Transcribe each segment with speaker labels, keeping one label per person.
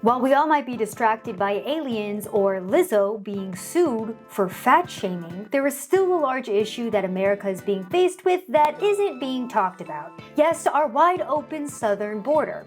Speaker 1: While we all might be distracted by aliens or Lizzo being sued for fat shaming, there is still a large issue that America is being faced with that isn't being talked about. Yes, our wide open southern border.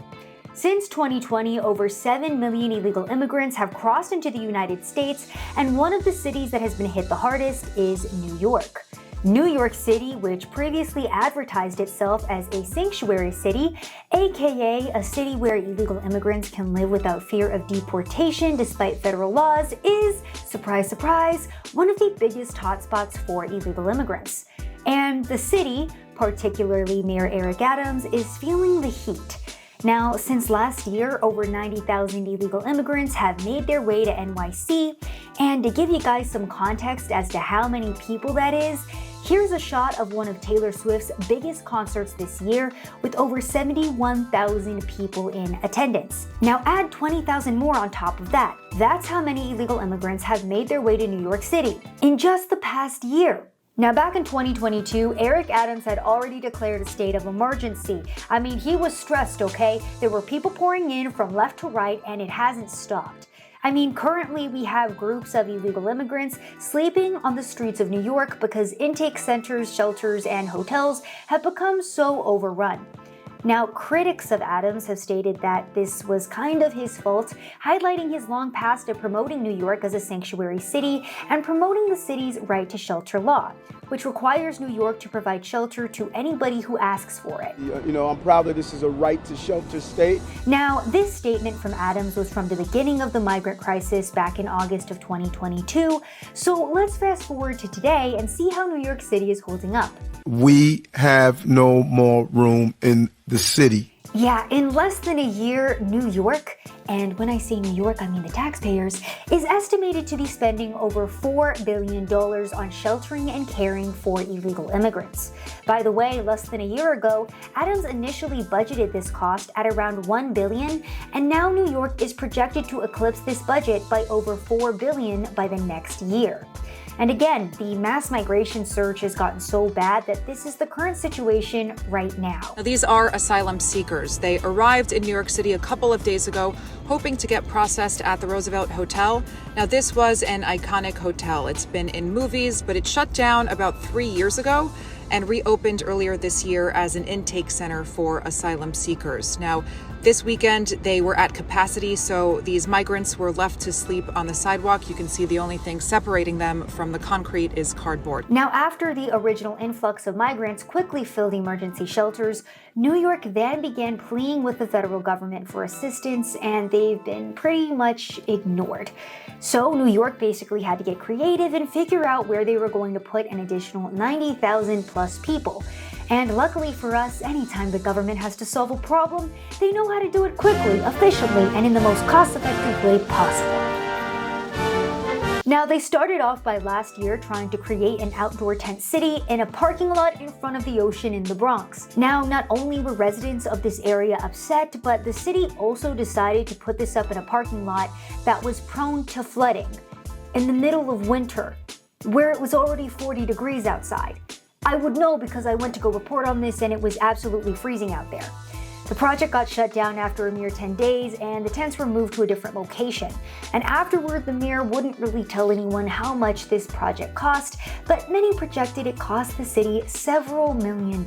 Speaker 1: Since 2020, over 7 million illegal immigrants have crossed into the United States, and one of the cities that has been hit the hardest is New York. New York City, which previously advertised itself as a sanctuary city, aka a city where illegal immigrants can live without fear of deportation despite federal laws, is, surprise, surprise, one of the biggest hotspots for illegal immigrants. And the city, particularly Mayor Eric Adams, is feeling the heat. Now, since last year, over 90,000 illegal immigrants have made their way to NYC, and to give you guys some context as to how many people that is, here's a shot of one of Taylor Swift's biggest concerts this year with over 71,000 people in attendance. Now add 20,000 more on top of that. That's how many illegal immigrants have made their way to New York City in just the past year. Now back in 2022, Eric Adams had already declared a state of emergency. I mean, he was stressed, okay? There were people pouring in from left to right and it hasn't stopped. I mean, currently we have groups of illegal immigrants sleeping on the streets of New York because intake centers, shelters, and hotels have become so overrun. Now, critics of Adams have stated that this was kind of his fault, highlighting his long past of promoting New York as a sanctuary city and promoting the city's right to shelter law, which requires New York to provide shelter to anybody who asks for it.
Speaker 2: You know, I'm proud that this is a right to shelter state.
Speaker 1: Now, this statement from Adams was from the beginning of the migrant crisis back in August of 2022, so let's fast forward to today and see how New York City is holding up.
Speaker 2: We have no more room in the city.
Speaker 1: Yeah, in less than a year, New York, and when I say New York, I mean the taxpayers, is estimated to be spending over $4 billion on sheltering and caring for illegal immigrants. By the way, less than a year ago, Adams initially budgeted this cost at around $1 billion, and now New York is projected to eclipse this budget by over $4 billion by the next year. And again, the mass migration surge has gotten so bad that this is the current situation right now.
Speaker 3: Now, these are asylum seekers. They arrived in New York City a couple of days ago, hoping to get processed at the Roosevelt Hotel. Now, this was an iconic hotel. It's been in movies, but it shut down about 3 years ago and reopened earlier this year as an intake center for asylum seekers. Now, this weekend, they were at capacity, so these migrants were left to sleep on the sidewalk. You can see the only thing separating them from the concrete is cardboard.
Speaker 1: Now, after the original influx of migrants quickly filled emergency shelters, New York then began pleading with the federal government for assistance, and they've been pretty much ignored. So New York basically had to get creative and figure out where they were going to put an additional 90,000 plus people. And luckily for us, anytime the government has to solve a problem, they know how to do it quickly, efficiently, and in the most cost-effective way possible. Now, they started off by last year trying to create an outdoor tent city in a parking lot in front of the ocean in the Bronx. Now, not only were residents of this area upset, but the city also decided to put this up in a parking lot that was prone to flooding in the middle of winter, where it was already 40 degrees outside. I would know because I went to go report on this and it was absolutely freezing out there. The project got shut down after a mere 10 days and the tents were moved to a different location. And afterward, the mayor wouldn't really tell anyone how much this project cost, but many projected it cost the city several $million.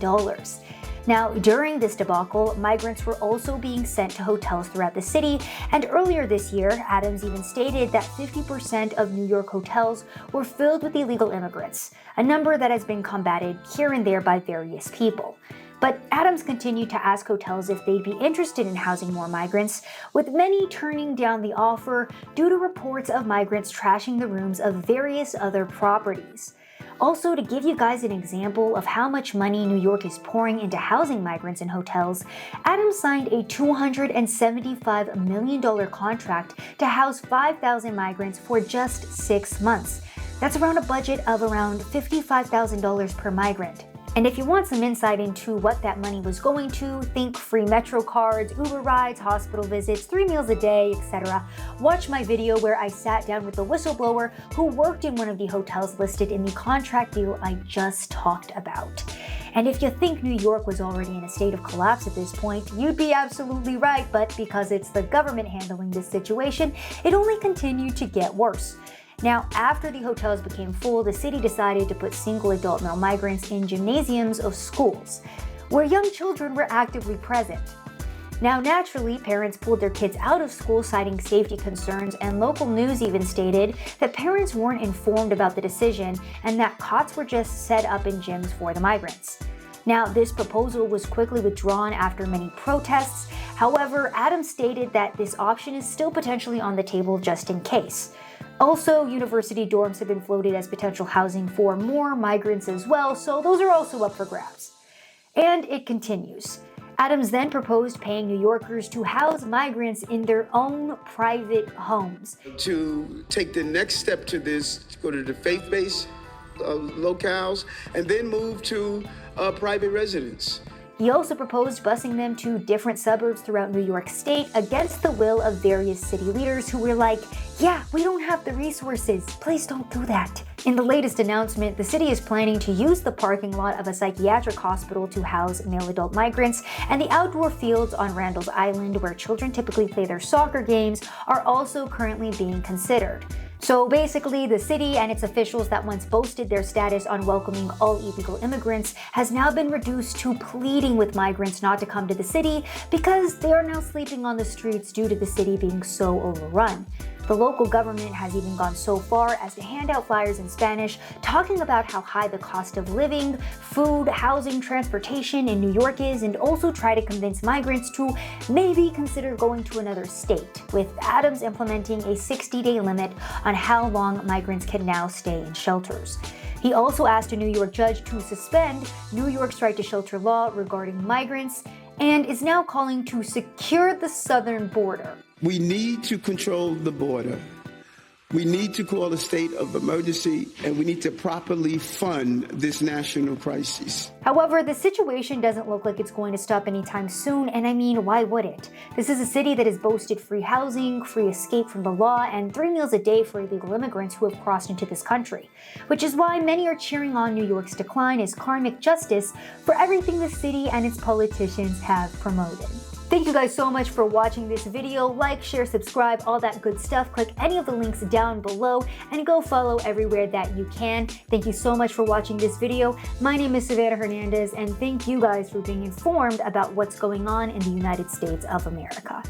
Speaker 1: Now, during this debacle, migrants were also being sent to hotels throughout the city, and earlier this year, Adams even stated that 50% of New York hotels were filled with illegal immigrants, a number that has been combated here and there by various people. But Adams continued to ask hotels if they'd be interested in housing more migrants, with many turning down the offer due to reports of migrants trashing the rooms of various other properties. Also, to give you guys an example of how much money New York is pouring into housing migrants in hotels, Adams signed a $275 million contract to house 5,000 migrants for just 6 months. That's around a budget of around $55,000 per migrant. And if you want some insight into what that money was going to, think free Metro cards, Uber rides, hospital visits, 3 meals a day, etc. Watch my video where I sat down with a whistleblower who worked in one of the hotels listed in the contract deal I just talked about. And if you think New York was already in a state of collapse at this point, you'd be absolutely right, but because it's the government handling this situation, it only continued to get worse. Now, after the hotels became full, the city decided to put single adult male migrants in gymnasiums of schools, where young children were actively present. Now, naturally, parents pulled their kids out of school citing safety concerns, and local news even stated that parents weren't informed about the decision and that cots were just set up in gyms for the migrants. Now, this proposal was quickly withdrawn after many protests. However, Adams stated that this option is still potentially on the table just in case. Also, university dorms have been floated as potential housing for more migrants as well, so those are also up for grabs. And it continues. Adams then proposed paying New Yorkers to house migrants in their own private homes.
Speaker 2: To take the next step to this, to go to the faith-based locales, and then move to private residence.
Speaker 1: He also proposed busing them to different suburbs throughout New York State against the will of various city leaders who were like, yeah, we don't have the resources, please don't do that. In the latest announcement, the city is planning to use the parking lot of a psychiatric hospital to house male adult migrants, and the outdoor fields on Randall's Island, where children typically play their soccer games, are also currently being considered. So basically, the city and its officials that once boasted their status on welcoming all illegal immigrants has now been reduced to pleading with migrants not to come to the city because they are now sleeping on the streets due to the city being so overrun. The local government has even gone so far as to hand out flyers in Spanish talking about how high the cost of living, food, housing, transportation in New York is, and also try to convince migrants to maybe consider going to another state, with Adams implementing a 60-day limit on how long migrants can now stay in shelters. He also asked a New York judge to suspend New York's right to shelter law regarding migrants, and is now calling to secure the southern border.
Speaker 2: We need to control the border. We need to call a state of emergency, and we need to properly fund this national crisis.
Speaker 1: However, the situation doesn't look like it's going to stop anytime soon, and I mean, why would it? This is a city that has boasted free housing, free escape from the law, and 3 meals a day for illegal immigrants who have crossed into this country, which is why many are cheering on New York's decline as karmic justice for everything the city and its politicians have promoted. Thank you guys so much for watching this video. Like, share, subscribe, all that good stuff. Click any of the links down below and go follow everywhere that you can. Thank you so much for watching this video. My name is Savanah Hernandez, and thank you guys for being informed about what's going on in the United States of America.